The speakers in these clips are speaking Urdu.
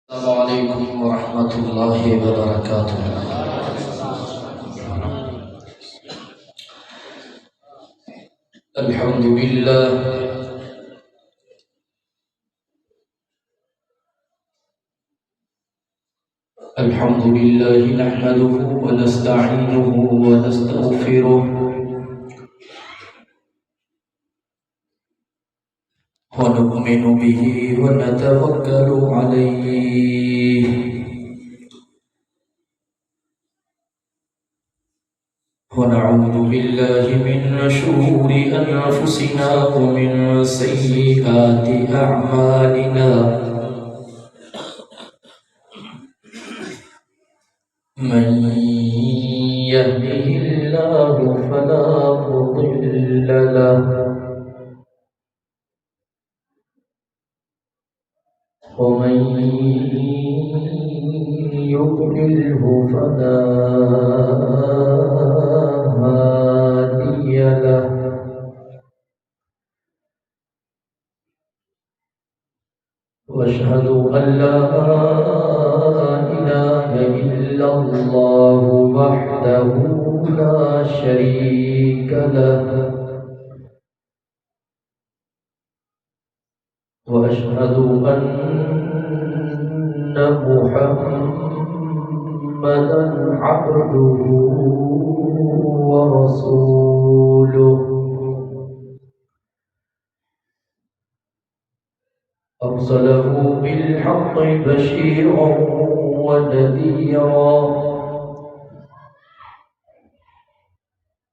السلام عليكم ورحمة الله وبركاته. الحمد لله نحمده ونستعينه ونستغفره ونؤمن به ونتوكل عليه ونعوذ بالله من شرور أنفسنا ومن سيئات أعمالنا من يهده الله فلا مضل له ومن يضلله فلا هادي له واشهد ان لا اله الا الله وحده لا شريك له واشهد ان محمدا عبده ورسوله أرسله بالحق بشيرا ونذيرا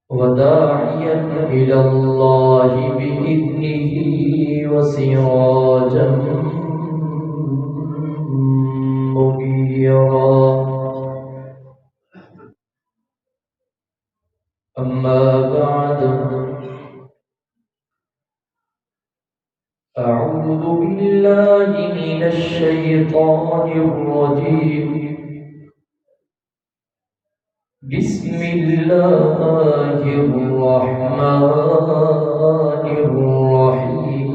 وداعيا إلى الله بإذنه وسراجا منيرا أما بعد أعوذ بالله من الشيطان الرجيم بسم الله الرحمن الرحيم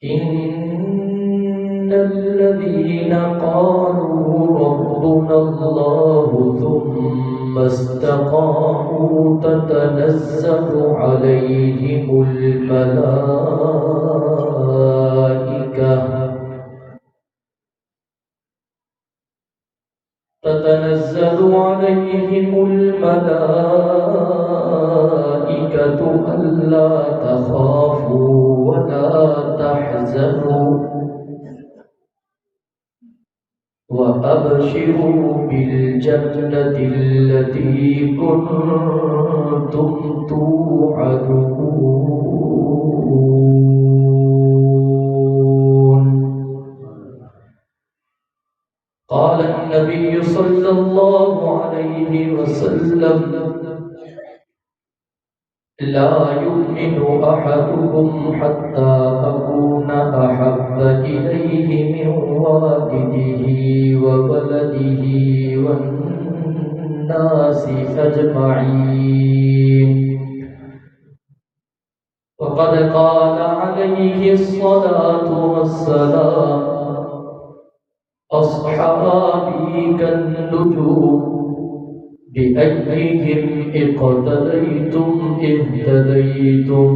إن الذين قالوا ربنا الله ثم استقاموا تتنزل عليهم الملائكة ألا تخافوا ولا تحزنوا وأبشروا بالجنة التي كنتم توعدون. قال النبي صلى الله عليه وسلم: لا يؤمن أحدكم حتى أكون أحب إليه من والده وولده والناس أجمعين. وقد قال عليه الصلاة والسلام: أصحابي كالنجوم بأيهم اقتديتم اهتديتم.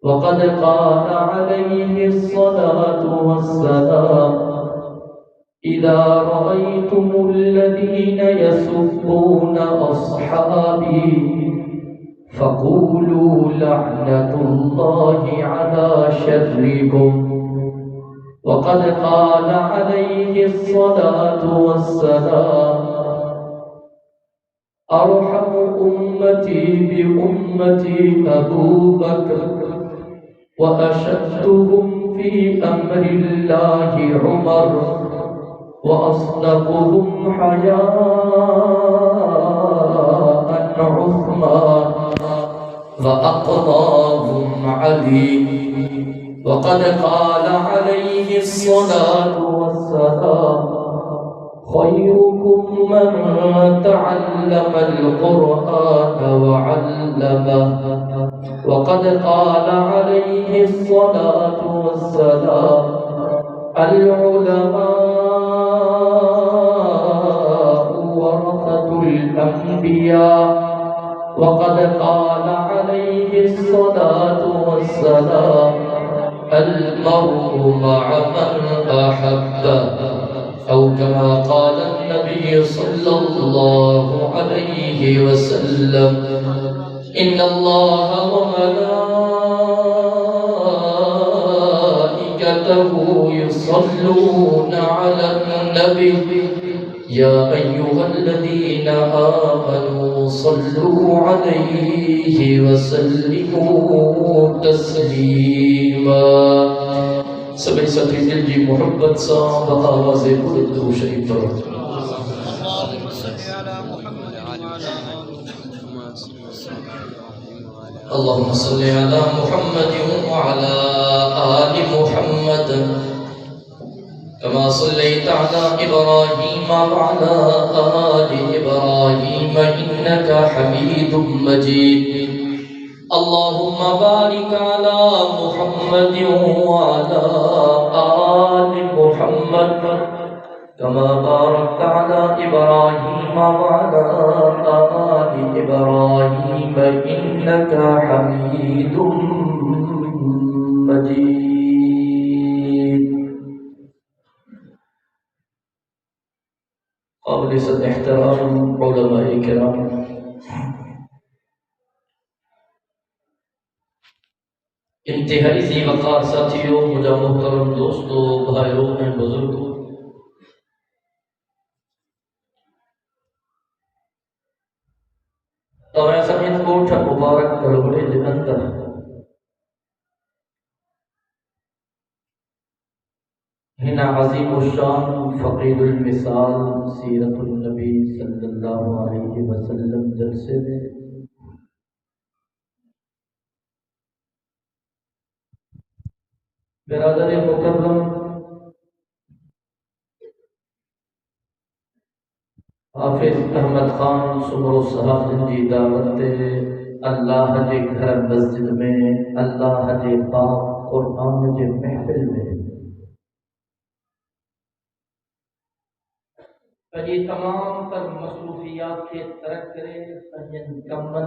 وقد قال عليه الصلاة والسلام: إذا رأيتم الذين يسبون أصحابي فقولوا لعنة الله على شركم. وقد قال عليه الصلاة والسلام: أرحم أمتي بأمتي أبو بكر، وأشدهم في أمر الله عمر، وأصدقهم حياء عثمان، وأقضاهم علي. وقد قال عليه الصلاة والسلام: خيركم من تعلم القرآن وعلمه وقد قال عليه الصلاة والسلام العلماء ورثة الأنبياء. وقد قال عليه الصلاة والسلام المرء مع من أحبه، أو كما قال النبي صلى الله عليه وسلم إن الله وملائكته يصلون على النبي يا أيها الذين آمنوا صلوا عليه وسلموا تسليما. سبھی ساتھی دل جی محبت سا بآواز بلند درود شریف پڑھو. اللهم صل على محمد وعلى آل محمد كما صليت على إبراهيم وعلى آل إبراهيم إنك حميد مجيد. اللهم بارك على محمد وعلى آل محمد كما باركت على إبراهيم وعلى آل إبراهيم إنك حميد مجيد. قابل صد احترام علماء کرام، انتہائی ذی وقار ساتھیوں، مجھے محترم دوستوں، بھائیوں میں بزرگوں، تمہیں سمجھ کوٹھ مبارک کلوڑے جنندر ہنا عظیم الشان فقید المثال سیرت النبی صلی اللہ علیہ وسلم جلسے میں برادر مکرم حافظ احمد خان سمرو صاحب جی دعوت اللہ جے گھر مسجد میں، اللہ جے پاک قرآن جے محفل میں پنجی تمام تر مصروفیات کے ترک کرے، پنجن کمن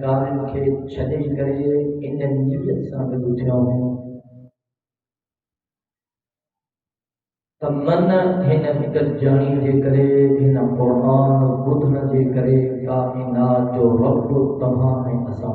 کارن کے چھڈے کرے ان نیت سان گڈھیا ہوں تمن ہن نکل جانی جے کرے، ہن قرآن بدھن جے کرے کائنات جو رب تمام اساں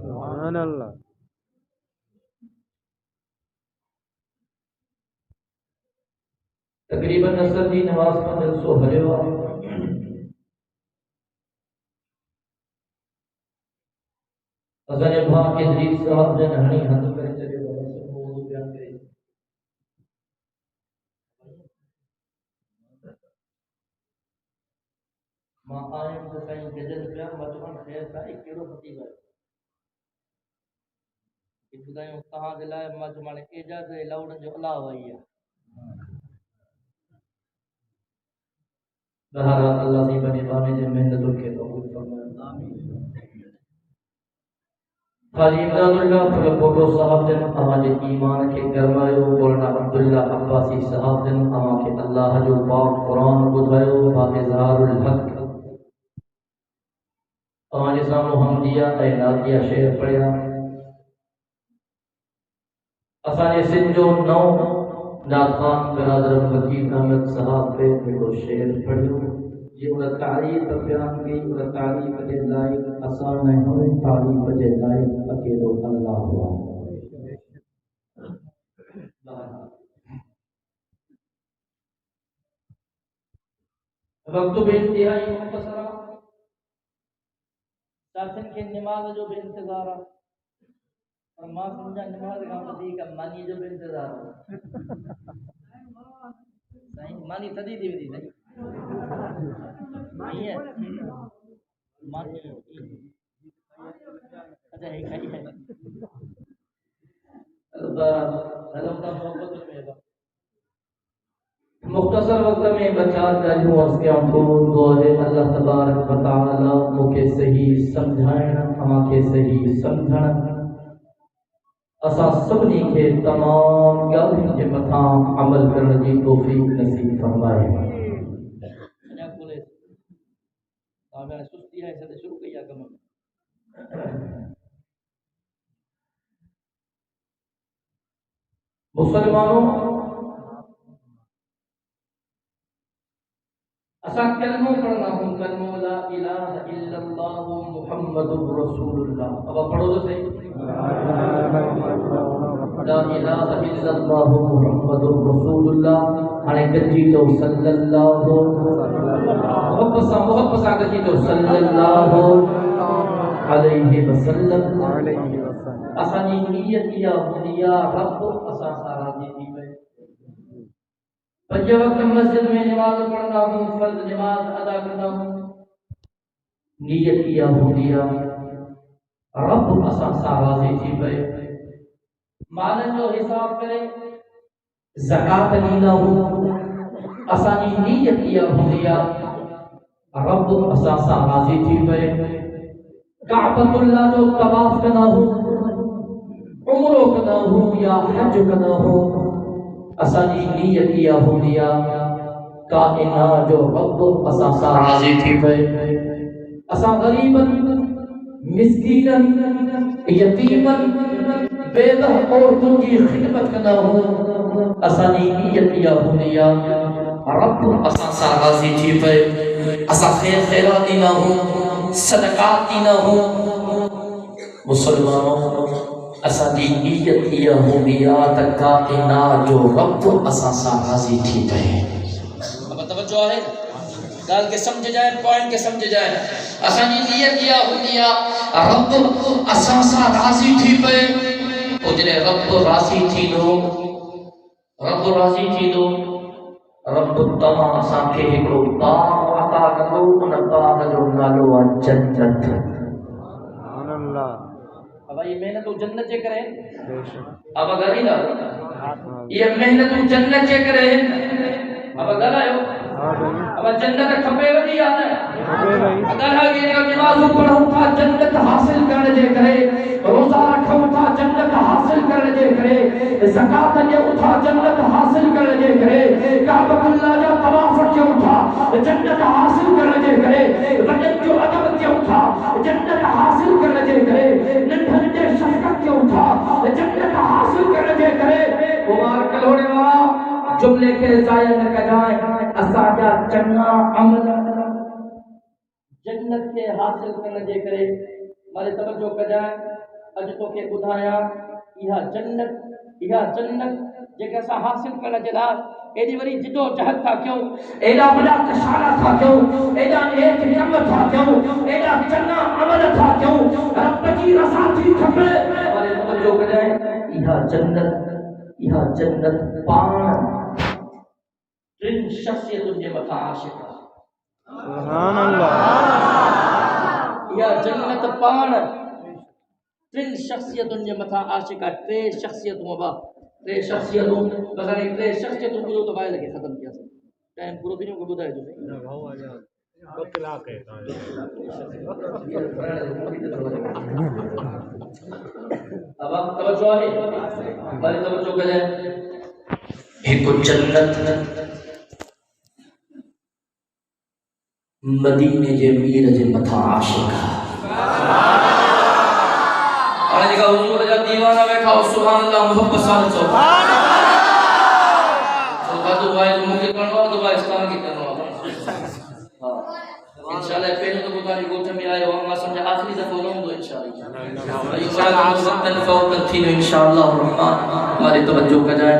سبحان اللہ. تقریباً اثر دی نماز کا جلسو ہلیو آئے. اصل بھا ادریس صاحب جن ہنی ہتھ کرے چلے بابا سے موضوع بیان کرے. ماں آئیں تو سائیں ججل بیان مجمع خیر سائیں کیڑو خطیب ہے. ابتدائیوں کہاں دلائے مجمع اعجاز لاؤڑن جو اللہ ہوئی ہے. بہرحال اللہ سی بنی بانے جن محنتوں کے قبول فرمائے. آمین. حاجی امداد اللہ فلپوٹو صاحب جن ہمارے ایمان کے گرمائیو، مولانا عبداللہ عباسی صاحب جن ہمارے اللہ جو پاک قرآن بدھائیو با اظہار الحق ہمارے سامنے حمدیہ اعلانیہ شعر پڑھیا. اسانے سنجو نو ناخان برادر وکیل احمد صاحب پہ وہ شعر پڑھیو. یہ وہ تعریف بیان کی، وہ تعریف کے لائق آسان ہے، ہمیں تعریف کے لائق اکیلو اللہ ہوا. وقت بے انتہائی مختصر ساتھن کے نماز جو بے انتظار اور ماں سمجھا نماز کا وڌیک مانی جو بے انتظار صحیح مانی تدی دی ودی صحیح نہیں ہے مانی اچھا ہے کھائی ہے اللہ کا محبت میں مختصر وقت میں بچا کر ہوں اس کے انفور دعائے اللہ تبارک و تعالی مکے صحیح سمجھائیں ہما کے صحیح سمجھن اسا سبنی کے تمام ڳالهين جي مٿان عمل ڪرڻ جي توفيق نصيب فرمائے. مسلمانوں اسا کلمہ پڑھنا ہوں کلمہ لا الہ الا اللہ محمد رسول اللہ. اب پڑھو تو صحیح لا الہ الا اللہ محمد رسول اللہ. ہنے گجی تو صلی اللہ محبت سا گجی تو صلی اللہ علیہ وسلم. اسانی نیت یا دنیا رب اسا سارا دی وے. پنج وقت مسجد میں نماز پڑھنا ہوں فرض نماز ادا کرنا ہوں نیت یا دنیا رب اسا سارا دی وے. مالن جو حساب کرے زکات دینا ہوں اسانی نیت یا دنیا رب اسا سارا دی وے. کعبۃ اللہ جو طواف کرنا ہوں عمرہ کرنا ہوں یا حج کرنا ہوں اسانی نیت یا ہونیا کائنات جو رب اسا سا راضی تھی پے. اسا غریبن مسکینن یتیمن بے دہ عورتوں کی خدمت کرنا ہوں اسانی نیت یا ہونیا رب اسا سا راضی تھی پے. اسا خیرات دینا ہوں صدقات دینا ہوں. مسلمانوں اسا دی نیت یا ہونیا کائنات جو رب اسا سا راضی تھی پے. اب توجہ ہے گال کے سمجھ جائے پوائنٹ کے سمجھ جائے. اسا دی نیت یا ہونیا رب اسا سا راضی تھی پے. او جنے رب راضی تھی دو رب راضی تھی دو رب تما اسا کے ہکڑو باغ عطا کرو. ان باغ جو نالو جنت. سبحان اللہ. اب یہ محنت جنت چے کرے اب اگر ہی نہ یہ محنت جنت چے کرے اب اگر آئے اب جنت کھپے وڈی آنا ہے. اگر آگے نماز پڑھوں تھا جنت حاصل کرنے جے کرے روزہ رکھوں تھا جنت حاصل کرنے جے کرے زکات دے اٹھا جنت حاصل کرنے جے کرے کعبۃ اللہ جو طواف کے اٹھا جنت حاصل کرنے جے کرے رجب جو ادب کے اٹھا جنت حاصل کرنے جے کرے ننھن دے شفقت کے اٹھا جنت حاصل کرنے جے کرے. مبارک ہونے والا جملے کے ضائع نہ کجائیں اسا جا چنگا عمل جنت کے حاصل کرنے جے کرے مارے توجہ کجائیں. اج تو کے بدھایا یہ جنت جے اسا حاصل کرنے جلا ایڈی وری جدو جہد تھا کیوں ایڈا بڑا کشارہ تھا کیوں ایڈا ایک کم تھا کیوں ایڈا چنگا عمل تھا کیوں رب کی رضا تھی کھپے. مارے توجہ کجائیں یہ جنت پان جن شخصیت جے مٿا عاشق. سبحان اللہ. یا جنت پان تن شخصیتوں جے مٿا عاشق. ٹے شخصیتوں مبا ٹے شخصیتوں بغیر ٹے شخصیتوں کو تو بائے لگے ختم کیا سے ٹائم پورو دنوں کو بدھائے جو کو طلاق ہے. اب توجہ ہے بھائی توجہ کریں. ایک جنت مدینے جے میر جے مٿا عاشق. اور جگہ حضور جا دیوانہ بیٹھا سبحان اللہ محبت سال سبحان اللہ. تو بھائی جو مجھے کرنا تو بھائی اسلام کی کرنا انشاءاللہ پہلے تو بتانی گوٹھ میں آئے ہوں گا سمجھا آخری دفعہ لوں دو انشاءاللہ انشاءاللہ الرحمن. ہماری توجہ کا جائے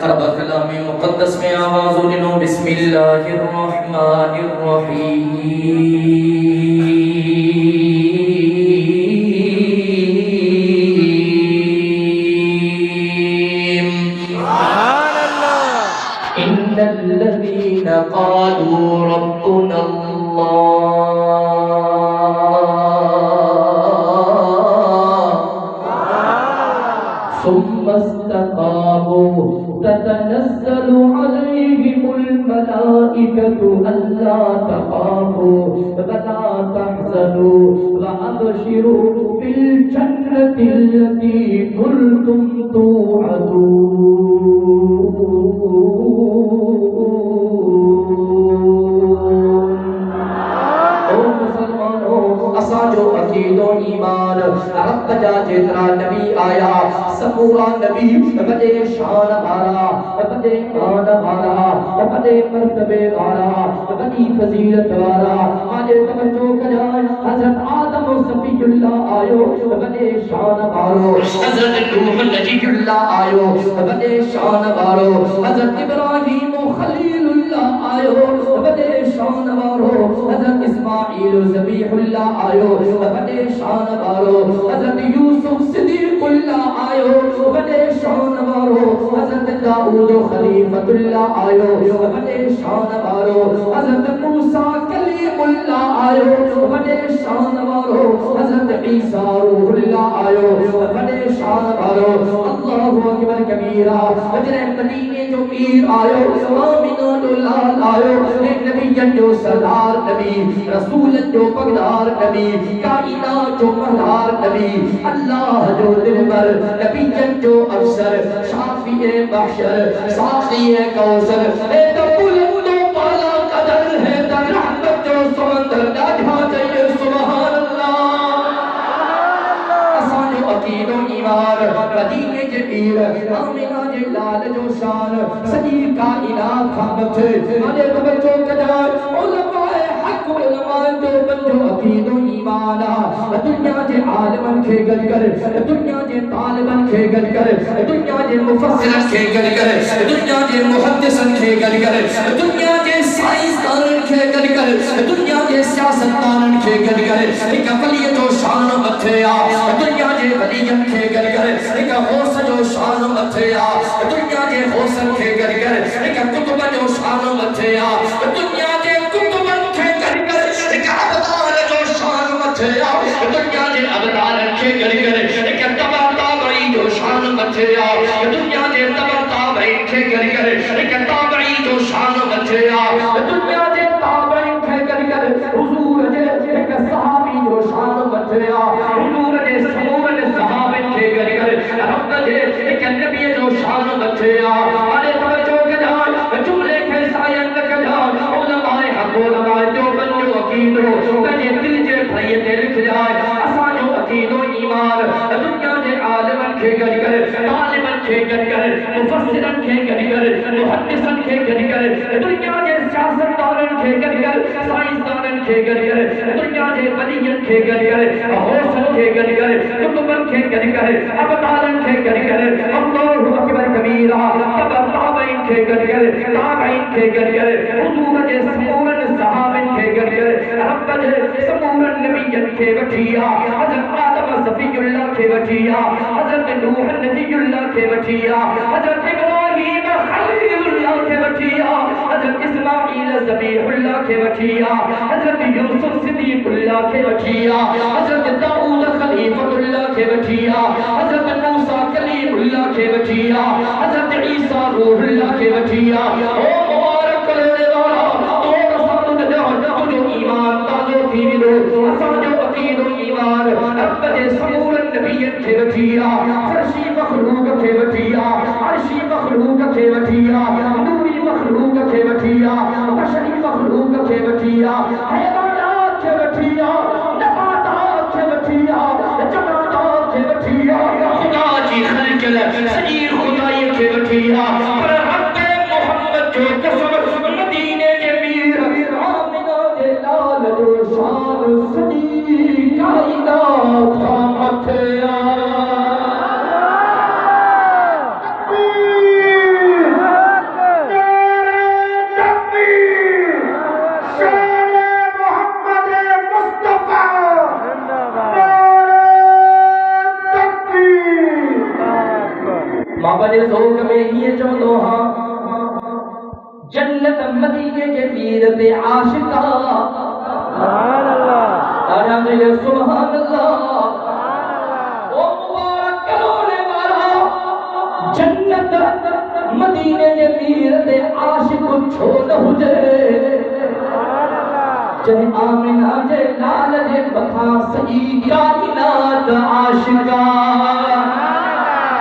قرب کلام مقدس میں آواز لنو بسم اللہ الرحمن الرحیم. سبحان اللہ. ان الذین قالوا ربنا ثم استقاموا تتنزل عليهم تحزنوا وأبشروا بالجنة التي كنتم توعدون. اسا جو عقید و ایمان رب جا جترا نبی آیا سمورا نبی بڑے شان والا بڑے مان والا بڑے مرتبے والا بڑی فضیلت والا آج توجہ کرائے حضرت آدم و صفی اللہ آیو بڑے شان والو حضرت نوح نجی اللہ آیو بڑے شان والو حضرت ابراہیم و خلیل اللہ آیو بڑے شان والو حضرت اسماعیل و ذبیح اللہ آیو بڑے شان والو حضرت یوسف صدیق اللہ آیو بڑے شان والو حضرت داؤد خلیفۃ اللہ آیو بڑے شان والو حضرت موسیٰ کلیم اللہ آیو بڑے شان والو حضرت عیسیٰ روح اللہ آیو بڑے شان والو. اللہ اکبر کبیرہ. حضرت مدینے جو پیر آیو آمینہ جو لال آیو نبی جو سردار نبی رسول جو پگدار نبی کائنات جو مہدار نبی اللہ جو دلبر نبی جو افسر شافی محشر ساقی کوثر اے تو بلند و بالا قدر ہے در رحمت جو سمندر ڈاڈھا چاہیے سبحان اللہ. اسان جو عقید و ایمان مدینے کے پیر آمینہ جے لال جو شان سجی کائنات خامت آنے توجہ کجائے علماء حق علماء جو بنجو عقید و ایمانا دنیا جے عالمن کے گل کر دنیا جے طالبن کے گل کر دنیا جے مفسرن کے گل کر دنیا جے محدثن کے گل کر دنیا جے سائنسدانن کے گل کر دنیا جے سیاستدانن کے گل کر ایک ولی جو شان متھیا دنیا جے ولیین کے گل کر ایک غوث جو شان متھیا دنیا جے غوثن کے گل کر ایک کتب جو شان متھیا دنیا جے کتبن کے گل کر ایک ابدال جو شان متھیا دنیا جے ابدالن کے گل کر ایک تبع تابعی جو شان متھیا دنیا جے تبع تابعین کے گل کر ایک تابعی جو شان متھیا دنیا جے تابعین کے گل کر حضور جے ایک صحابی جو شان متھیا حضور جے سمورن صحابین کے گل کر رب جے ایک نبی جو شان متھیا آنے توجہ کجائے جملے کے سائن کجائے علماء حق علماء جو بنجو عقید ہو تجھے دل جے بھائیتے لکھ جائے اسان جو عقید و ایمان دنیا جے عالمن کے گل کر طالبن کے گل کر مفسرن کے گل کر محدثن کے گل کر دنیا جے سیاستدانن کے گل کر سائنسدانن کے گل کر دنیا جے ولیین کے گل کر غوثن کے گل کر کتبن کے گل کر ابدالن کے گل کر اللہ اکبر کبیرہ تبع تابعین کے گل کر تابعین کے گل کر حضور جے سمورن صحابین کے گل کر رب جے سمورن نبیین کے وٹھیا حضرت آدم صفی اللہ کے وٹھیا حضرت نوح نبی اللہ کے وٹھیا حضرت ابراہیم خلیل اللہ کے وٹھیا حضرت اسماعیل ذبیح اللہ کے وٹھیا حضرت یوسف صدیق اللہ کے وٹھیا حضرت داؤد خلیفۃ اللہ کے وٹھیا حضرت موسیٰ کلیم اللہ کے وٹھیا حضرت عیسیٰ روح اللہ کے وٹھیا او مبارک کرنے والا تو رسالت جو ایمان تازو تھی ملو اسان جو عقید و ایمان رب جے سمورن نبیین کے وٹھیا فرشی مخلوق کے وٹھیا عرشی مخلوق کے وٹھیا نوری مخلوق کے وٹھیا بشری مخلوق کے وٹھیا حیوانات کے وٹھیا نباتات کے وٹھیا جمادات کے وٹھیا خدا جی خلق سجی خدائی کے وٹھیا پر رب محمد جو قسم مدینے کے میر آمینہ دے لال جو شان سجی کائنات خامت ہے. بابا نے ذوق میں یہ چودو ہاں جنت مدینے کے پیر پہ عاشقہ سبحان اللہ سبحان اللہ او مبارک کرونے والا جنت مدینے کے پیر پہ عاشق چھوڑ ہجے چاہے آمنہ جے لال جے بکھا سعید کائنات عاشقہ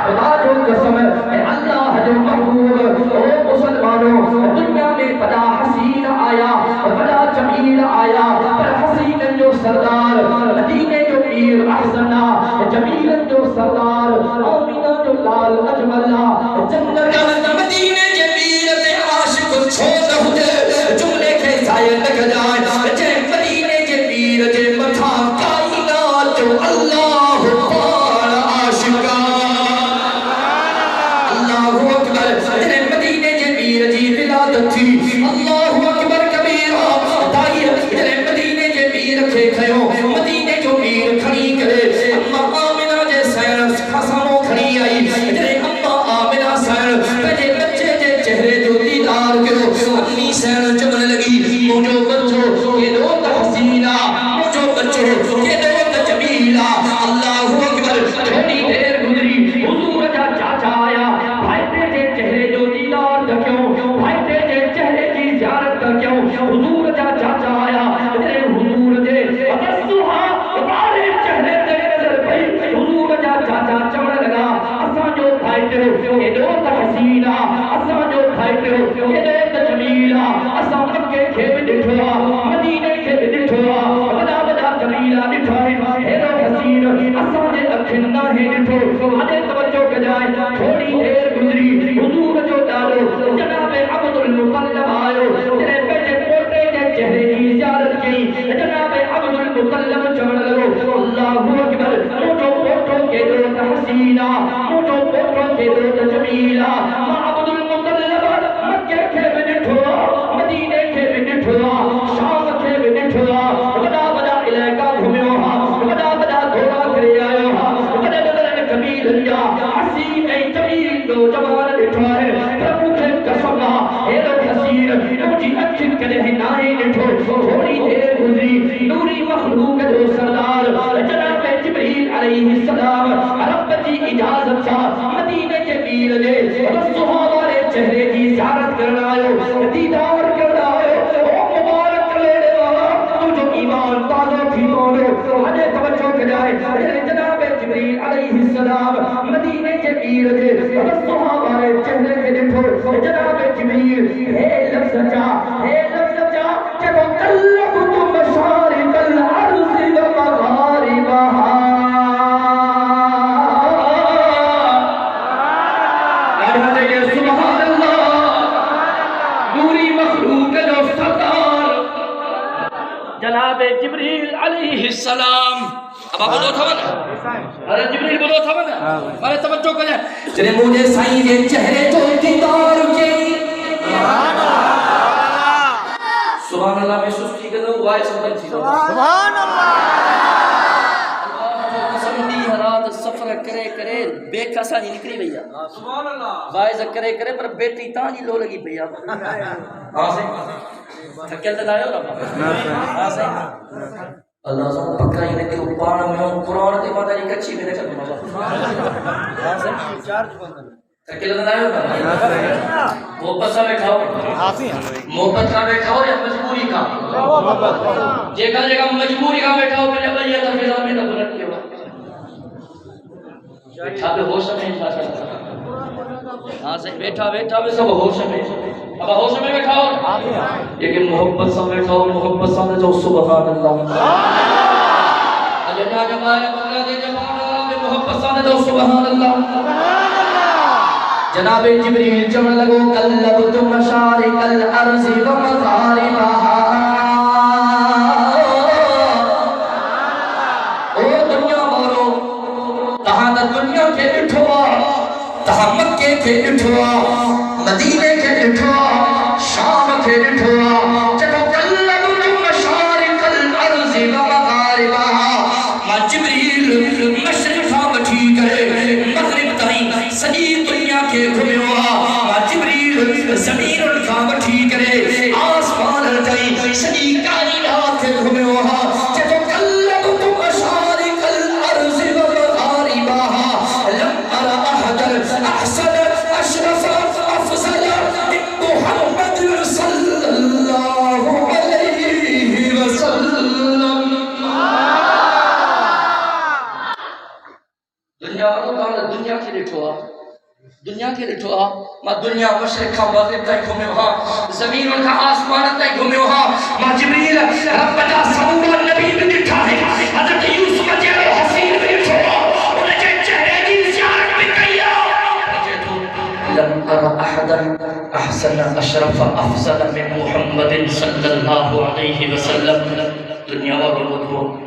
خدا جو قسم ہے اللہ جو محبوب او مسلمانوں دنیا میں بڑا حسین آیا بڑا جمیل آیا پر حسین جو سردار مدینے جو پیر احسنہ جمیل جو سردار آمینہ جو لال اجملہ جنت مدینے کے پیر تے عاشق چھوڑ ہوجے جملے کے ضائع نہ جائے جے مدینے کے پیر جے مٹھا کائنات جو اللہ پاک عاشقہ اللہ اکبر جے مدینے کے پیر جی ولادت تھی اللہ اکبر کبیرہ دائی جے مدینے کے پیر کے کھیو مدینے جو پیر کھڑی کرے اما آمنہ جے سیر خسموں کھڑی آئی جے اما آمنہ سیر پہلے بچے جے چہرے جو دیدار کرو امی سیر چمن لگی مجھو بچو یہ دو تحسینہ مجھو بچو یہ دو جمیلہ اللہ اکبر تھوڑی دیر گزری حضور جا چاچا آیا بھائی تیجے چہرے جو دیدار کیوں بھائی تیجے چہرے کی زیارت کیوں حضور جا چاچا آیا میرے حضور جے اگر سوہا بارے چہرے تے نظر پئی حضور جا چاچا چمن لگا اساں جو بھائی تیرو یہ دو تحسینہ اساں جو بھائی تیرو یہ دو جمیلہ اساں مکے کے بھی ڈٹھوا مدینے کے بھی ڈٹھوا بڑا بڑا جمیلہ ڈٹھائے ہیرو حسین اساں جے اکھن نہ ہی ڈٹھو آدھے توجہ کے جائے تھوڑی دیر گزری حضور جو ڈالو جناب عبد المطلب آئے جنہیں بیٹے پوٹے کے چہرے کی زیارت کی جناب عبد المطلب چڑھ لگو اللہ اکبر مجھو پوٹوں کے دو تحسینہ مجھو پوٹوں کے دو جمیلہ عبد المطلب مکے کے بھی ڈٹھوا مدینے کے بھی ڈٹھوا شام کے بھی ڈٹھوا بڑا بڑا علاقہ گھومیو بڑا بڑا دھوڑا کرے آئے بڑا بڑا کبیر لیا حسین ای جمیل دو جوان ڈٹھوا ہے پربھو کے قسم ہیرو حسین نوجی اچھن کرے ہی نائے ڈٹھو تھوڑی دیر گزری نوری مخلوق دو سردار جناب جبریل علیہ السلام رب کی اجازت تھا مدینے کے پیر نے رسوہا والے چہرے کی زیارت کرنا آئے دیدار کرنا آئے او مبارک لینے والا تو جو ایمان تازہ تھی مانو آنے توجہ کے جائے جناب جبریل علیہ السلام مدینے کے پیر نے رسوہا والے چہرے کے ڈٹھو جناب جبریل ہے لفظ جا کہ وہ قلب تو مشارق الارض و مغاربہا سبحان اللہ نوری مخلوق جو سردار جناب جبریل علیہ السلام اب آپ بولو تھا نا ارے جبریل بولو تھا نا ارے توجہ کریں جنہیں مجھے سائیں یہ چہرے جو دیدار کے سبحان اللہ میں سستی کے دو وائے سبحان سبحان اللہ رات سفر کرے بے کسا نہیں نکلی بھیا سبحان اللہ وائز کرے پر بیٹی تاں جی لو لگی بھیا ہاں سے تھکل تے لایو نا ہاں سے اللہ سو پکا ہی نے کہ پاڑ میں قرآن تے ماتا جی کچھی میں کر ہاں سے چارج بند تھکل تے لایو نا محبت سے بیٹھاؤ محبت کا بیٹھاؤ یا مجبوری کا جگہ مجبوری کا بیٹھاؤ پہلے بھیا تو فضا میں نہ بلند کیوں بیٹھا بے ہوش میں ہاں سے بیٹھا بے سب ہوش میں اب ہوش میں بیٹھاؤ لیکن محبت سے بیٹھاؤ محبت سے جو سبحان اللہ اجنا جمائے بندہ دے جماعت میں محبت سے جو سبحان اللہ جناب جبریل چمن لگو قلب تو مشارق الارض و مغاربہا دنیا کے اٹھوا تہا مکے کے اٹھوا مدینے کے اٹھوا شام کے اٹھوا جب قلب مشارق الارض و مغاربہا ما جبریل مشرقہ بٹھی کرے مغرب تائیں سنی دنیا کے گھومیوا ما جبریل زمین کا بٹھی کرے آسمان تائیں سنی کائنات کے گھومیوا جب قلب مشارق الارض و احسن اشرف افضل محمد صلی دنیا والوں دنیا کے ڈٹھو دنیا کے ڈٹھو ماں دنیا مشرق کا مغرب تک گھومے وہاں زمین کا آسمان تک گھومے وہاں ماں جبریل رب کا سمورا نبی بھی ڈٹھا ہے حضرت یوسف جیرو حسین بھی ڈٹھو انہیں کے چہرے کی زیارت بھی کیا لم ارى احدا احسن اشرف افضل من محمد صلی اللہ علیہ وسلم دنیا والوں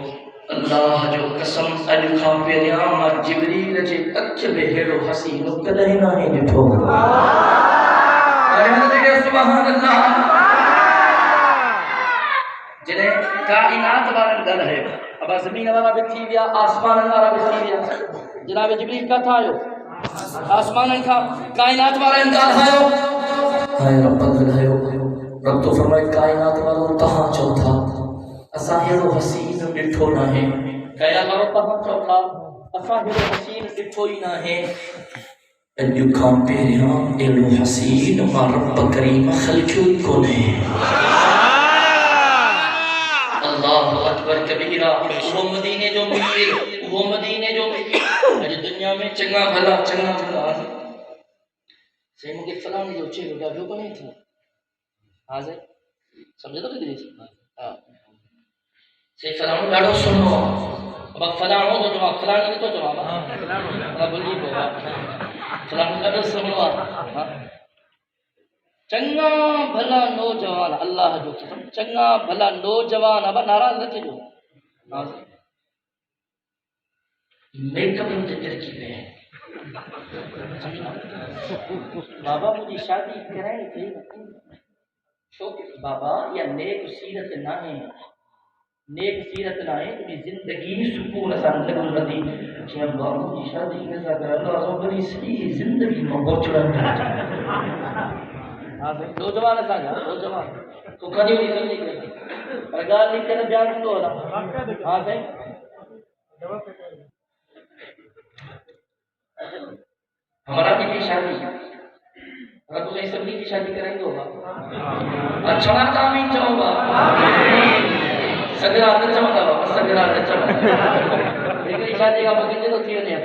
اللہ جو قسم الکھا پیریاں ماں جبریل جے اچ بہڑو حسین کدی نہ ڈٹھو سبحان اللہ جنہیں کائنات وارن گل ہے اب زمین والا بھی تھی ویا آسمان والا بھی تھی ویا جناب جبریل کا تھا آسمان کا کائنات والا گل ہے ہائے رب گل ہے رب تو فرمائے کائنات والا تہاں چوتھا اساں ہیڑو حسین ڈٹھو نہ ہے کیا کرو تہاں چوتھا اساں ہیڑو حسین ڈٹھو ہی نہ ہے جو کام پیریاں ایڑو حسین ما رب کریم خلقیو کو نہیں اللہ اکبر کبیرہ وہ مدینے جو ملی وہ مدینے جو ملی اج دنیا میں چنگا بھلا سے مجھے فلاں جو چے ہو گیا جو کو نہیں تھا حاضر سمجھے تو نہیں ہاں سے فلاں ڈاڑو سنو اب فلاں ہو تو جواب فلاں نہیں تو جواب ہاں بولی بابا فلاں ڈاڑو سنو چنگا بھلا نوجوان اللہ جو قسم چنگا بھلا نوجوان اب ناراض نہ تھے جو میک اپ ان ترکیب ہے بابا مجھے شادی کرائیں تھی بابا یا نیک سیرت نہ ہے نیک سیرت نہ ہے تو زندگی سکون اسان لگل ندی کہ بابا مجھے شادی کیسا کر اللہ سو بڑی صحیح زندگی میں بوچڑن نوجوان اساں نوجوان تو کدی نہیں سمجھ نہیں پر گال نہیں کرے بیان تو ہاں صحیح ہمارا بھی شادی اگر تو صحیح سبھی کی شادی کریں گے ہوگا اچھا آمین چاہوں گا سگرا نہ چاہوں گا سگرا نہ چاہوں گا لیکن شادی کا مکین تو تھی نہیں ہے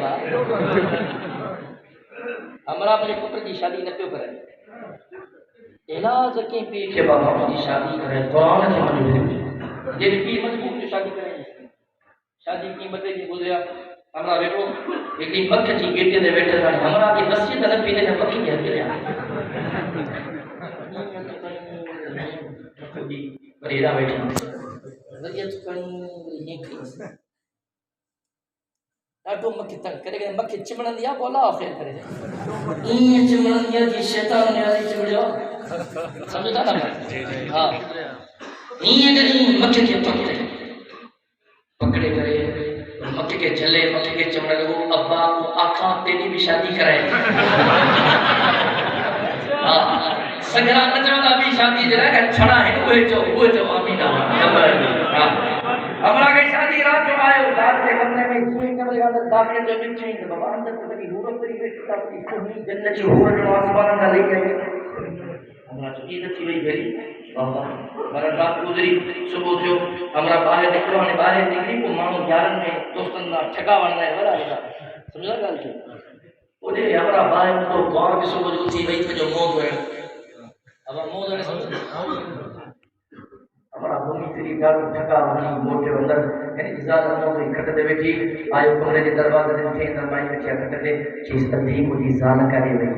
ہمارا اپنے پتر کی شادی نہ کیوں کریں علاج کے پی کے بابا کی شادی کریں قرآن سے مجبور یہ بھی مجبور جو شادی کریں شادی کی مدد کی گزریا ہمارا بیٹو ایک مکھ جی گیٹے دے بیٹھے تھا ہمارا کی مسجد نہ پینے نہ مکھی ہے کریا جی پریرا بیٹھا ضریعت کن یہ ڈاڈو مکھی تنگ کرے گئے مکھی چمڑن دیا بولا آخر کرے این چمڑن دیا جی شیطان نے آئی چمڑیا سمجھتا نا ہاں این جی مکھی کے پکڑے کرے مکھی کے جھلے مکھی کے چمڑے لگو ابا کو آنکھاں تیری بھی شادی کرائے سگرا نچوانا بھی شادی جرائے کہ چھڑا ہے وہ جو آمین ہمارا کہ شادی رات جو آئے رات کے کمرے میں سوئی کمرے کا اندر داخل جو بھی چاہیے تو بابا اندر تو کبھی حورت پری بیٹھ تھا کہ سوئی جنت کی حورت جو آسمان کا لے گئے ہمارا جو عیدت تھی وہی گھری بابا ہمارا رات گزری صبح جو ہمارا باہر نکلو ہمیں باہر نکلی کو مانو یارن میں دوستن نہ ٹھگا بننا ہے بڑا ہے سمجھا گل کی وہ جی ہمارا باہر تو دور کی صبح جو تھی وہی جو موت ہوئے اب موت ہوئے سمجھ ہمارا بھومی تیری گھر ٹھگا بنی موٹے اندر یعنی اجازت نہ ہوئی کھٹ دے بیٹھی آئے کمرے کے دروازے دے تھے دربائی بچیا کھٹ دے چیز تبدیل مجھے زال کرے وہی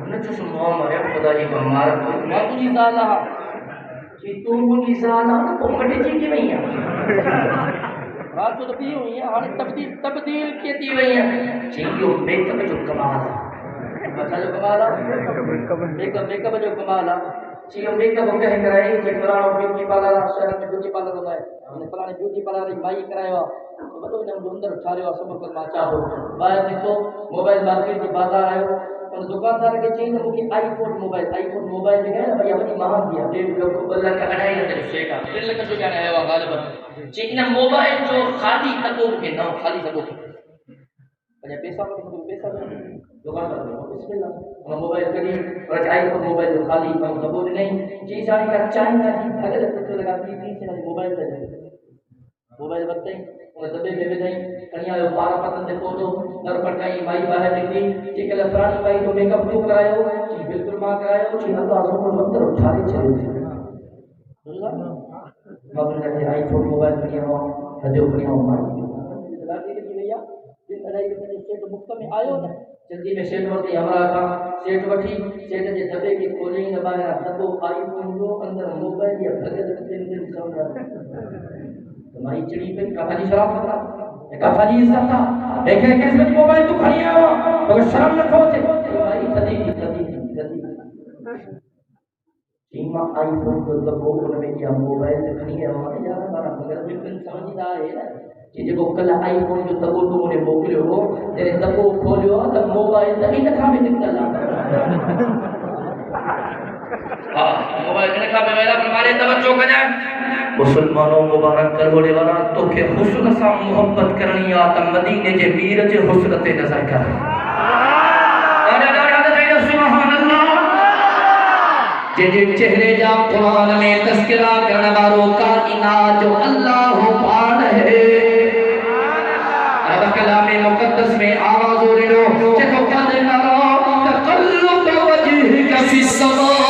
نہ جو سمو مرے خدا جی ہمارا کوئی ماں تجھی زالہ کہ تو مجھے زالہ تو مٹی جی کی نہیں ہے رات تو بھی ہوئی ہے ہر تبدیل کیتی ہوئی ہے چیزوں میک اپ جو کمال ہے بچہ جو کمال ہے میک اپ جو کمال ہے چیزوں میک اپ ہو کہیں کرائے کہ فلانا بیوٹی پارلر شہر میں بیوٹی پارلر ہوتا ہے فلانا بیوٹی پارلر بائی کرائے ہوا تو بتو جب اندر اٹھارے ہوا سب کرنا چاہو باہر نکلو موبائل مارکیٹ کی بازار آئے ہو دکاندار کے چیز ہے کہ آئی فون موبائل جو ہے نا بھائی اپنی مہان دیا 1.5 لاکھ اللہ کا 2.5 لاکھ سے کا 3 لاکھ جو جانا ہے وہ غالبا چیز موبائل جو خالی تکو کے نہ خالی تکو بھائی پیسہ کو پیسہ دکاندار بسم اللہ موبائل کری اور آئی فون موبائل جو خالی تکو نہیں چیز آنے کا چاہیے اگر تو لگا 30 سے موبائل دے وہ موبائل بتائیں انہیں دبے میں بدائیں کنیا جو بارہ پتن دے پوٹو در پر کہیں مائی باہر نکلی کہ کل افرانی مائی تو میک اپ کیوں کرائے ہو کہ بالکل ماں کرائے ہو کہ اللہ عزم کو وقت اٹھارے چلے تھے مگر کہتے آئی فون موبائل کنیا ہوا حجو کنیا ہوا مائی دلاتی کہ بھئیا جن ادائی کہ سیٹ مکتہ میں آئے ہو نا جلدی میں سیٹ وقتی ہمارا کا سیٹ وقتی سیٹ جے دبے کی کولنگ نبایا دبو آئی فون جو اندر موبائل یا بھگت دن سو رہا تمہاری چڑی پہ کافا جی شراب کرتا کافا جی عزت تھا دیکھے کہ اس میں موبائل تو کھڑی ہے ہوا تو شرم نہ کھوچے تمہاری تدی چیمہ آئی فون تو دبو انہوں نے کیا موبائل کھڑی ہے ہوا یا ہمارا مگر بلکن سمجھدہ ہے کہ جب کل آئی فون جو دبو تو انہیں موکلے ہو تیرے دبو کھولے ہو تب موبائل تبھی نکھا میں نکل موبائل کے نکھا میں میرا ہمارے توجہ کر جائے مسلمانوں مبارک کروڑے والا تو کہ حسن سا محبت کرنی آتا مدینے جے میر جے حسنت نظر کر سبحان اللہ جے چہرے جا قرآن میں تذکرہ کرنا بارو کائنات جو اللہ پان ہے اب کلام مقدس میں آواز ہو رہی لو کہ تو قد نرا تقلب وجہک فی السماء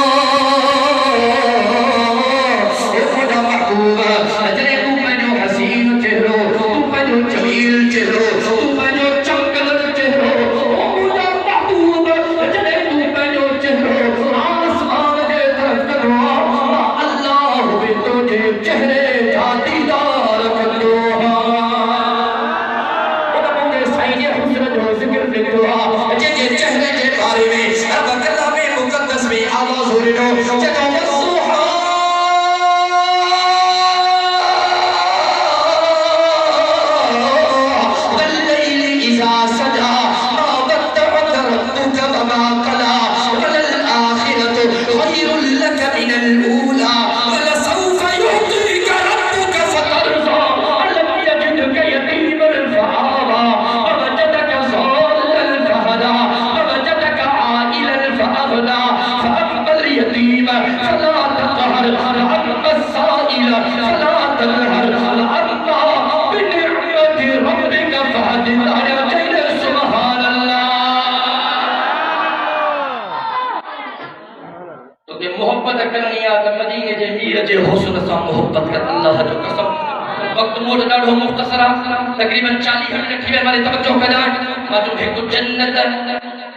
تقریباً 40 منٹ تھی ہمارے توجہ کا جائے ماتو ایک جنت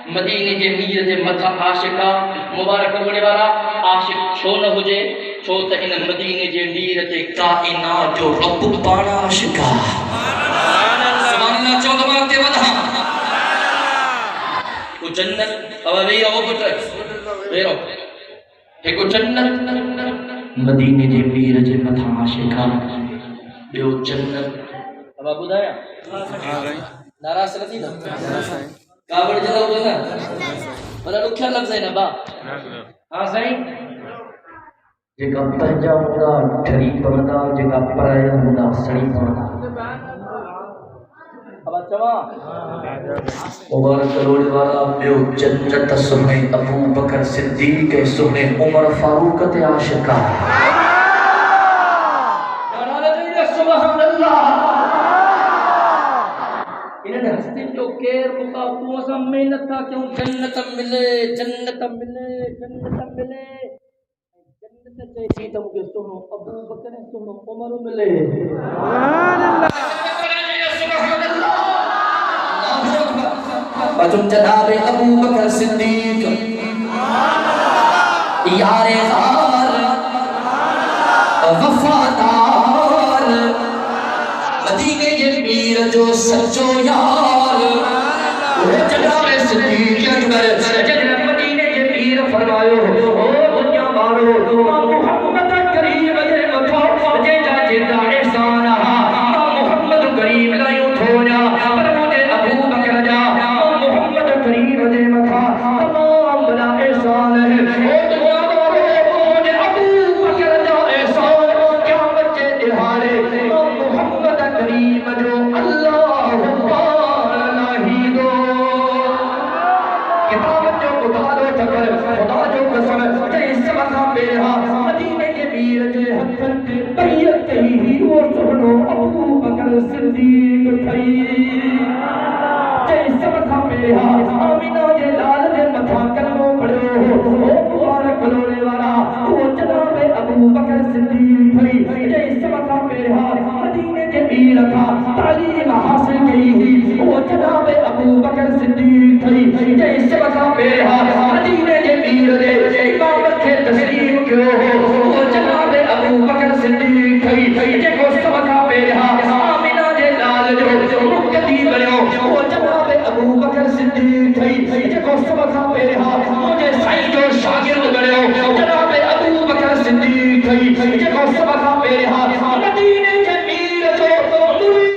مدینے جے میر جے متھا عاشقہ مبارک ہونے والا عاشق چھو نہ ہو جے چھو تے ان مدینے جے میر جے کائنات جو رب پانا عاشقہ سبحان اللہ چودہ مارتے ودھا وہ جنت اوی او پتر ویرو ایک جنت مدینے جے میر جے متھا عاشقہ بیو جنت اب آپ بدایا ناراض رہتی نا کابڑ جگہ ہوتا نا بڑا لکھا لفظ ہے نا با ہاں صحیح جگہ پہنجا ہوگا ٹھری پڑھتا جگہ پرایا ہوگا سڑی پڑھتا اب اچھا مبارک کروڑ والا بیو جنت سنے ابو بکر صدیق سنے عمر فاروق تے عاشقہ سبحان اللہ انہیں ہستی جو کیر مقابلوں اسا محنت تھا کیوں جنت ملے جنت ملے جنت ملے جنت چاہتی تو مجھے سنو ابو بکر سنو عمر ملے سبحان اللہ بچم جناب ابو بکر صدیق یار غار وفادار مدینے کے میر جو سچو یار جناب صدیق اکبر جناب مدینے کے میر فرمایو ہو دنیا مارو محمد کریم دے متھو جے جا جدا احسان محمد کریم لا یوں تھوڑا پر مجھے ابو بکر جا محمد کریم دے متھا تمام بلا احسان ہے دنیا مارو مجھے ابو بکر جا احسان کیا بچے دہارے محمد کریم جو اللہ نہیں دو کتاب جو خدا جو چکر خدا جو قسم جیسے مقام بے رہا ابو بکر صدیق تھئی جے سبقہ پیرا مدینے کے میر تھا تعلیم حاصل کی ہی وہ جناب ابو بکر صدیق تھئی جے سبقہ پیرا مدینے کے میر دے امامت کے تسلیم کیوں ہو وہ جناب ابو بکر صدیق تھئی جے کو سبقہ پیرا آمینہ دے لال جو مقتدی بنیو وہ جناب ابو بکر صدیق تھئی جے کو سبقہ پیرا مجھے